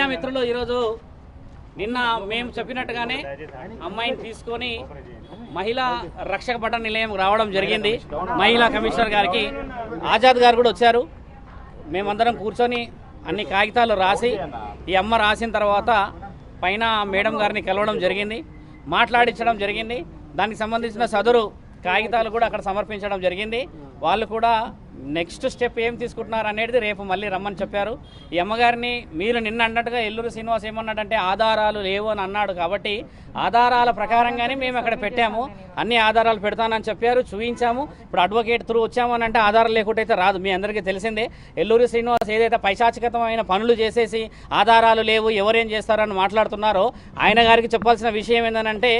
Media మిత్రులు ఈరోజు నిన్న మేము చెప్పినట్టుగానే అమ్మాయిని తీసుకొని మహిళా రక్షక భటన నిలయం రావడం జరిగింది. మహిళా కమిషనర్ గారికి ఆజాద్ గారు కూడా వచ్చారు. మేమందరం కూర్చొని అన్ని కాగితాలు రాసి ఈ అమ్మ రాసిన తర్వాత పైన మేడం గారిని కలవడం జరిగింది, మాట్లాడించడం జరిగింది. దానికి సంబంధించిన సదరు కాగితాలు కూడా అక్కడ సమర్పించడం జరిగింది. వాళ్ళు కూడా నెక్స్ట్ స్టెప్ ఏం తీసుకుంటున్నారు అనేది రేపు మళ్ళీ రమ్మని చెప్పారు. ఈ అమ్మగారిని మీరు నిన్న అన్నట్టుగా ఎల్లూరు శ్రీనివాస్ ఏమన్నాడంటే ఆధారాలు లేవు అని అన్నాడు. కాబట్టి ఆధారాల ప్రకారంగానే మేము అక్కడ పెట్టాము, అన్ని ఆధారాలు పెడతానని చెప్పారు, చూపించాము. ఇప్పుడు అడ్వకేట్ త్రూ వచ్చామని అంటే ఆధారాలు లేకుంటే అయితే రాదు. మీ అందరికీ తెలిసిందే ఎల్లూరు శ్రీనివాస్ ఏదైతే పైశాచికతమైన పనులు చేసేసి ఆధారాలు లేవు ఎవరేం చేస్తారని మాట్లాడుతున్నారో ఆయన గారికి చెప్పాల్సిన విషయం ఏంటంటే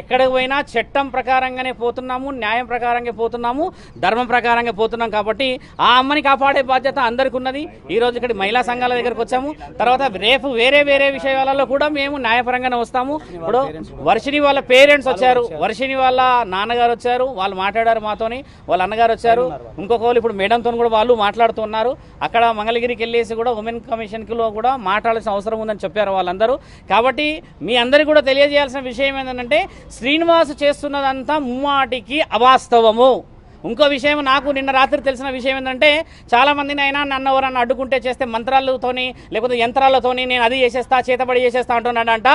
ఎక్కడికి పోయినా చట్టం ప్రకారంగానే పోతున్నాము, న్యాయం ప్రకారంగా పోతున్నాము, ధర్మం ప్రకారంగా పోతున్నాం. కాబట్టి ఆ అమ్మని కాపాడే బాధ్యత అందరికీ ఉన్నది. ఈరోజు ఇక్కడ మహిళా సంఘాల దగ్గరకు వచ్చాము. తర్వాత రేపు వేరే విషయాలలో కూడా మేము న్యాయపరంగానే వస్తాము. ఇప్పుడు వర్షిని వాళ్ళ పేరెంట్స్ వచ్చారు, వర్షిని వాళ్ళ నాన్నగారు వచ్చారు, వాళ్ళు మాట్లాడారు మాతోని, వాళ్ళ అన్నగారు వచ్చారు, ఇంకొకరు ఇప్పుడు మేడంతో కూడా వాళ్ళు మాట్లాడుతున్నారు. అక్కడ మంగళగిరికి వెళ్ళేసి కూడా ఉమెన్ కమిషన్లో కూడా మాట్లాడాల్సిన అవసరం ఉందని చెప్పారు వాళ్ళందరూ. కాబట్టి మీ అందరికీ కూడా తెలియజేయాల్సిన విషయం ఏంటంటే శ్రీనివాస్ చేస్తున్నదంతా ముమ్మాటికి అవాస్తవము. ఇంకో విషయం నాకు నిన్న రాత్రి తెలిసిన విషయం ఏంటంటే చాలా మందిని అయినా నన్ను ఎవరన్నా అడ్డుకుంటే చేస్తే మంత్రాలతోని లేకపోతే యంత్రాలతోని నేను అది చేసేస్తా చేతబడి చేసేస్తా అంటున్నాడంట.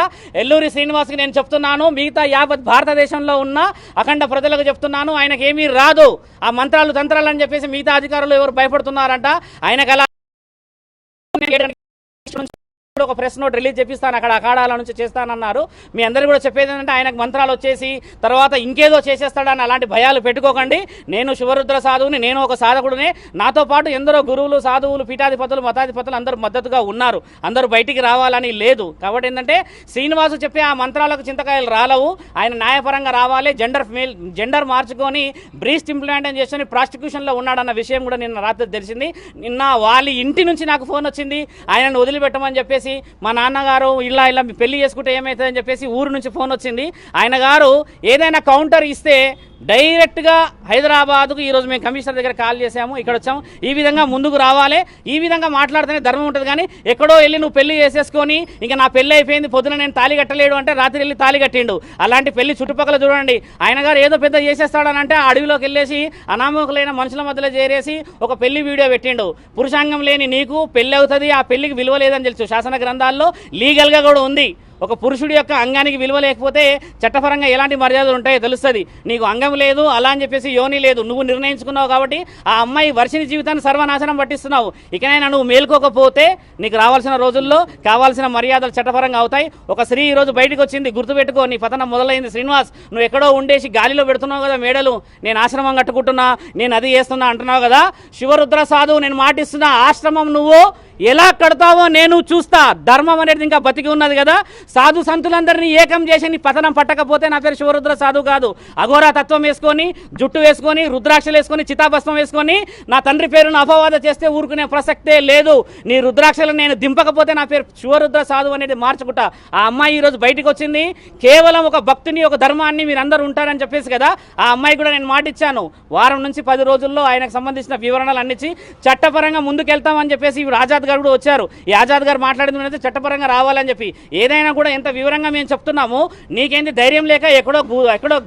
ఎల్లూరి శ్రీనివాస్కి నేను చెప్తున్నాను, మిగతా యావత్ భారతదేశంలో ఉన్న అఖండ ప్రజలకు చెప్తున్నాను, ఆయనకి ఏమీ రాదు. ఆ మంత్రాలు తంత్రాలు అని చెప్పేసి మిగతా అధికారులు ఎవరు భయపడుతున్నారంట. ఆయనకు అలా ఒక ప్రెస్ నోట్ రిలీజ్ చేపిస్తాను, అక్కడ అఖాడాల నుంచి చేస్తానన్నారు. మీ అందరూ కూడా చెప్పేది ఏంటంటే ఆయనకు మంత్రాలు వచ్చేసి తర్వాత ఇంకేదో చేసేస్తాడని అలాంటి భయాలు పెట్టుకోకండి. నేను శివరుద్ర సాధువుని, నేను ఒక సాధకుడినే. నాతో పాటు ఎందరో గురువులు, సాధువులు, పీఠాధిపతులు, మతాధిపతులు అందరూ మద్దతుగా ఉన్నారు. అందరూ బయటికి రావాలని లేదు. కాబట్టి ఏంటంటే శ్రీనివాసు చెప్పే ఆ మంత్రాలకు చింతకాయలు రాలవు. ఆయన న్యాయపరంగా రావాలి. జెండర్ మార్చుకొని బ్రీస్ట్ ఇంప్లాంటేషన్ చేసుకుని ప్రాస్టిట్యూషన్లో ఉన్నాడన్న విషయం కూడా నిన్న రాత్రి తెలిసింది. నిన్న వాళ్ళ ఇంటి నుంచి నాకు ఫోన్ వచ్చింది, ఆయనను వదిలిపెట్టమని చెప్పేసి. మా నాన్నగారు ఇలా పెళ్లి చేసుకుంటే ఏమవుతుందని చెప్పేసి ఊరు నుంచి ఫోన్ వచ్చింది. ఆయన గారు ఏదైనా కౌంటర్ ఇస్తే డైరెక్ట్గా హైదరాబాద్కు ఈరోజు మేము కమిషనర్ దగ్గర కాల్ చేసాము, ఇక్కడ వచ్చాము. ఈ విధంగా ముందుకు రావాలి, ఈ విధంగా మాట్లాడితేనే ధర్మం ఉంటుంది. కానీ ఎక్కడో వెళ్ళి నువ్వు పెళ్లి చేసేసుకొని ఇంకా నా పెళ్లి అయిపోయింది, పొద్దున నేను తాళి కట్టలేడు అంటే రాత్రి వెళ్ళి తాళి కట్టిండు. అలాంటి పెళ్లి చుట్టుపక్కల చూడండి. ఆయన గారు ఏదో పెద్ద చేసేస్తాడని అంటే అడవిలోకి వెళ్ళేసి అనామకులైన మనుషుల మధ్యలో చేరేసి ఒక పెళ్లి వీడియో పెట్టిండు. పురుషాంగం లేని నీకు పెళ్లి అవుతుంది, ఆ పెళ్లికి విలువ లేదని తెలుసు. శాసన గ్రంథాల్లో లీగల్గా కూడా ఉంది. ఒక పురుషుడి యొక్క అంగానికి విలువ లేకపోతే చట్టపరంగా ఎలాంటి మర్యాదలు ఉంటాయో తెలుస్తుంది. నీకు అంగం లేదు అలా అని చెప్పేసి యోని లేదు, నువ్వు నిర్ణయించుకున్నావు. కాబట్టి ఆ అమ్మాయి వర్షిని జీవితాన్ని సర్వనాశనం పట్టిస్తున్నావు. ఇకనైనా నువ్వు మేల్కోకపోతే నీకు రావాల్సిన రోజుల్లో కావాల్సిన మర్యాదలు చట్టపరంగా అవుతాయి. ఒక స్త్రీ ఈరోజు బయటకు వచ్చింది, గుర్తుపెట్టుకో, నీ పతనం మొదలైంది. శ్రీనివాస్, నువ్వు ఎక్కడో ఉండేసి గాలిలో పెడుతున్నావు కదా మేడలు, నేను ఆశ్రమం కట్టుకుంటున్నా, నేను అది చేస్తున్నా అంటున్నావు కదా. శివరుద్ర సాధువు నేను మాటిస్తున్నా, ఆశ్రమం నువ్వు ఎలా కడతావో నేను చూస్తా. ధర్మం అనేది ఇంకా బతికి ఉన్నది కదా. సాధు సంతులందరినీ ఏకం చేసి నీ పతనం పట్టకపోతే నా పేరు శివరుద్ర సాధువు కాదు. అఘోరా తత్వం వేసుకొని, జుట్టు వేసుకొని, రుద్రాక్షలు వేసుకొని, చితాభస్మం వేసుకొని నా తండ్రి పేరును అపవాద చేస్తే ఊరుకునే ప్రసక్తే లేదు. నీ రుద్రాక్షలను నేను దింపకపోతే నా పేరు శివరుద్ర సాధువు అనేది మార్చుకుంటా. ఆ అమ్మాయి ఈరోజు బయటకు వచ్చింది, కేవలం ఒక భక్తిని, ఒక ధర్మాన్ని మీరు అందరూ ఉంటారని చెప్పేసి కదా. ఆ అమ్మాయి కూడా నేను మాటిచ్చాను, వారం నుంచి 10 రోజుల్లో ఆయనకు సంబంధించిన వివరణలు అన్నిచ్చి చట్టపరంగా ముందుకెళ్తామని చెప్పేసి ఆజాద్ గారు కూడా వచ్చారు. ఈ ఆజాద్ గారు మాట్లాడింది చట్టపరంగా రావాలని చెప్పి. ఏదైనా కూడా ఎంత వివరంగా మేము చెప్తున్నాము, నీకేంది ధైర్యం లేక ఎక్కడో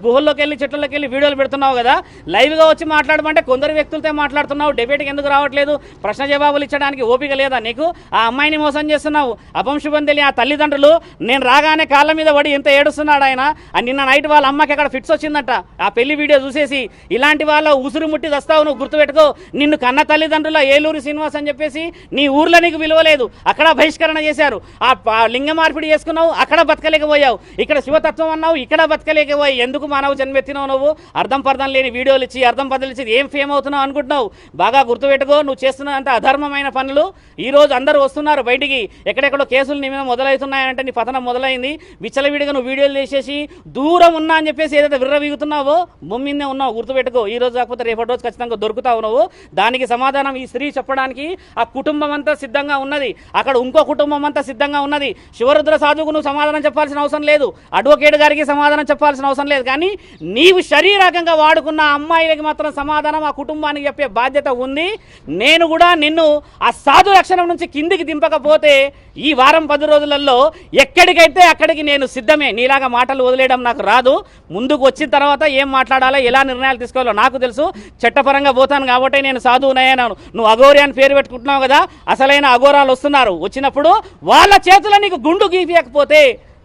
గుహల్లోకి వెళ్ళి చెట్లలోకి వెళ్ళి వీడియోలు పెడుతున్నావు కదా. లైవ్గా వచ్చి మాట్లాడమంటే కొందరు వ్యక్తులతో మాట్లాడుతున్నావు, డిబేట్కి ఎందుకు రావట్లేదు, ప్రశ్న జవాబులు ఇచ్చడానికి ఓపిక లేదా నీకు? ఆ అమ్మాయిని మోసం చేస్తున్నావు. అపంశుభం తెలియ ఆ తల్లిదండ్రులు నేను రాగానే కాళ్ళ మీద పడి ఎంత ఏడుస్తున్నాడు ఆయన. నిన్న నైట్ వాళ్ళ అమ్మకి అక్కడ ఫిట్స్ వచ్చిందంట ఆ పెళ్లి వీడియో చూసేసి. ఇలాంటి వాళ్ళ ఉసురు ముట్టి దస్తావు, నువ్వు గుర్తుపెట్టుకో. నిన్ను కన్న తల్లిదండ్రుల ఏలూరు శ్రీనివాస్ అని చెప్పేసి నీ ఊర్లో నీకు విలువ లేదు, అక్కడ బహిష్కరణ చేశారు. ఆ లింగ మార్పిడి చేసుకున్నావు, అక్కడ బతకలేకపోయావు. ఇక్కడ శివతత్వం అన్నావు, ఇక్కడ బతకలేకపోయావు. ఎందుకు మానవ జన్మెత్తినావు నువ్వు? అర్థం పర్థం లేని వీడియోలు ఇచ్చి అర్థం పద్ధతులు ఇచ్చి ఏం ఫేమ్ అవుతున్నావు అనుకుంటున్నావు? బాగా గుర్తుపెట్టుకో, నువ్వు చేస్తున్నంత అధర్మమైన పనులు. ఈరోజు అందరూ వస్తున్నారు బయటికి, ఎక్కడెక్కడో కేసులు నీ మీద మొదలవుతున్నాయంటే నీ పతనం మొదలైంది. విచ్చలవిడిగా నువ్వు వీడియోలు చేసేసి దూరం ఉన్నా అని చెప్పేసి ఏదైతే విర్రవీగుతున్నావో భూమినే ఉన్నావు. గుర్తుపెట్టుకో, ఈ రోజు కాకపోతే రేపటి రోజు ఖచ్చితంగా దొరుకుతావు నువ్వు. దానికి సమాధానం ఈ స్త్రీ చెప్పడానికి ఆ కుటుంబం అంతా సిద్ధంగా ఉన్నది, అక్కడ ఇంకో కుటుంబం అంతా సిద్ధంగా ఉన్నది. శివరుద్ర సాధువుకు నువ్వు సమాధానం చెప్పాల్సిన అవసరం లేదు, అడ్వకేట్ గారికి సమాధానం చెప్పాల్సిన అవసరం లేదు. కానీ నీవు శరీరకంగా వాడుకున్న అమ్మాయిలకి మాత్రం సమాధానం ఆ కుటుంబానికి చెప్పే బాధ్యత ఉంది. నేను కూడా నిన్ను ఆ సాధు లక్షణం నుంచి కిందికి దింపకపోతే ఈ వారం 10 రోజులలో ఎక్కడికైతే అక్కడికి నేను సిద్ధమే. నీలాగా మాటలు వదిలేయడం నాకు రాదు. ముందుకు వచ్చిన తర్వాత ఏం మాట్లాడాలో, ఎలా నిర్ణయాలు తీసుకోవాలో నాకు తెలుసు. చట్టపరంగా పోతాను కాబట్టి నేను సాధువునయ్యాను. నువ్వు అఘోరి అని పేరు పెట్టుకుంటున్నావు కదా, అసలైన అఘోరాలు వస్తున్నారు. వచ్చినప్పుడు వాళ్ళ చేతిలో నీకు గుండు గీపియకపోతే,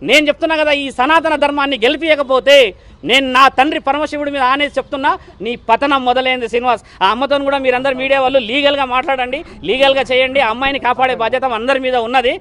నేను చెప్తున్నా కదా, ఈ సనాతన ధర్మాన్ని గెలిపియకపోతే నేను నా తండ్రి పరమశివుడి మీద ఆనేసి చెప్తున్నా, నీ పతనం మొదలైంది శ్రీనివాస్. ఆ అమ్మతో కూడా మీరందరూ మీడియా వాళ్ళు లీగల్గా మాట్లాడండి, లీగల్గా చేయండి. ఆ అమ్మాయిని కాపాడే బాధ్యత అందరి మీద ఉన్నది.